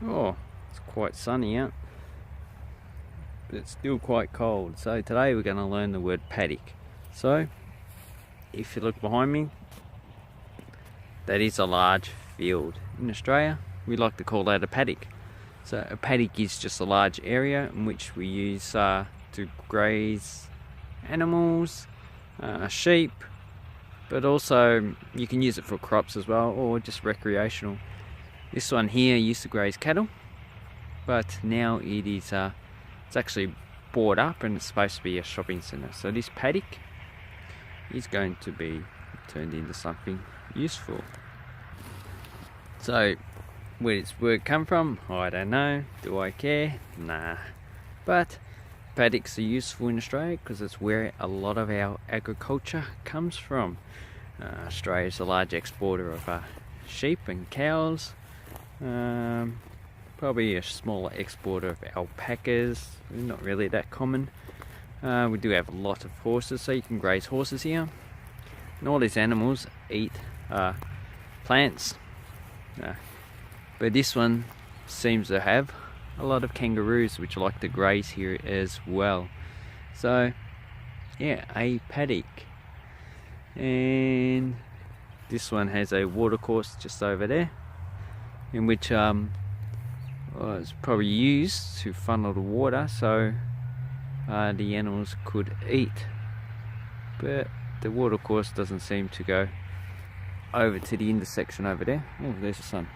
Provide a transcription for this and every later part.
Oh, it's quite sunny out, but it's still quite cold. So today we're going to learn the word paddock. So if you look behind me, that is a large field. In Australia, we like to call that a paddock. So a paddock is just a large area in which we use to graze animals, sheep, but also you can use it for crops as well, or just recreational. This one here used to graze cattle, but now it's actually bought up and it's supposed to be a shopping centre. So this paddock is going to be turned into something useful. So where does this word come from? I don't know. Do I care? Nah. But paddocks are useful in Australia because it's where a lot of our agriculture comes from. Australia is a large exporter of sheep and cows. Probably a smaller exporter of alpacas. They're not really that common. We do have a lot of horses, so you can graze horses here. And all these animals eat plants. But this one seems to have a lot of kangaroos which like to graze here as well. So yeah, a paddock. And this one has a watercourse just over there, in which it's probably used to funnel the water so the animals could eat. But the watercourse doesn't seem to go over to the intersection over there. Oh, there's the sun.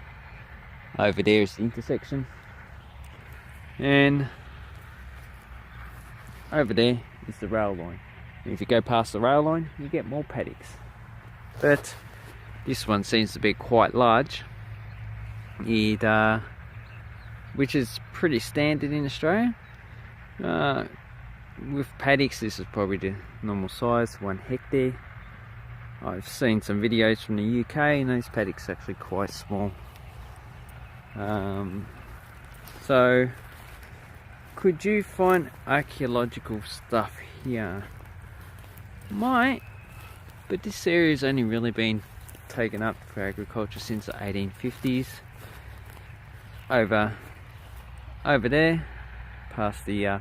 Over there is the intersection, and over there is the rail line. And if you go past the rail line, you get more paddocks. But this one seems to be quite large, which is pretty standard in Australia. With paddocks, this is probably the normal size, 1 hectare. I've seen some videos from the UK and those paddocks are actually quite small. So could you find archaeological stuff here? Might, but this area's only really been taken up for agriculture since the 1850s. Over there, past the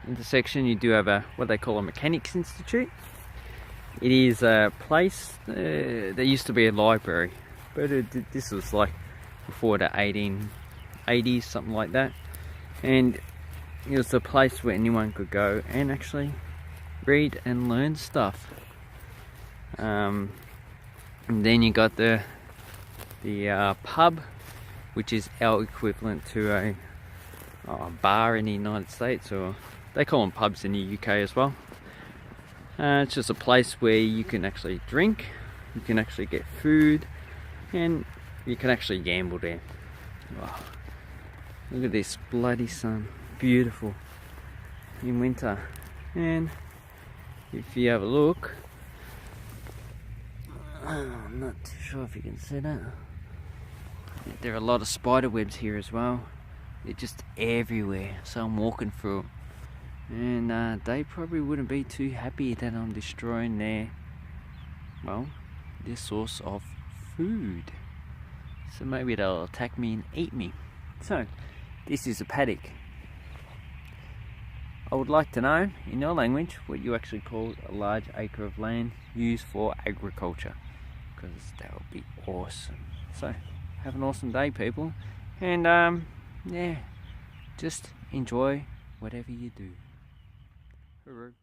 intersection, you do have what they call a mechanics institute. It is a place, there used to be a library, but this was like before the 1880s, something like that. And it was a place where anyone could go and actually read and learn stuff. And then you got the pub, which is our equivalent to a bar in the United States, or they call them pubs in the UK as well. It's just a place where you can actually drink, you can actually get food, and you can actually gamble there. Wow. Look at this bloody sun, beautiful in winter. And if you have a look, I'm not too sure if you can see that. There are a lot of spider webs here as well. They're just everywhere, so I'm walking through them. And they probably wouldn't be too happy that I'm destroying their source of food. So maybe they'll attack me and eat me. So this is a paddock. I would like to know in your language what you actually call a large acre of land used for agriculture, because that would be awesome. So have an awesome day, people, and yeah, just enjoy whatever you do. Hooroo.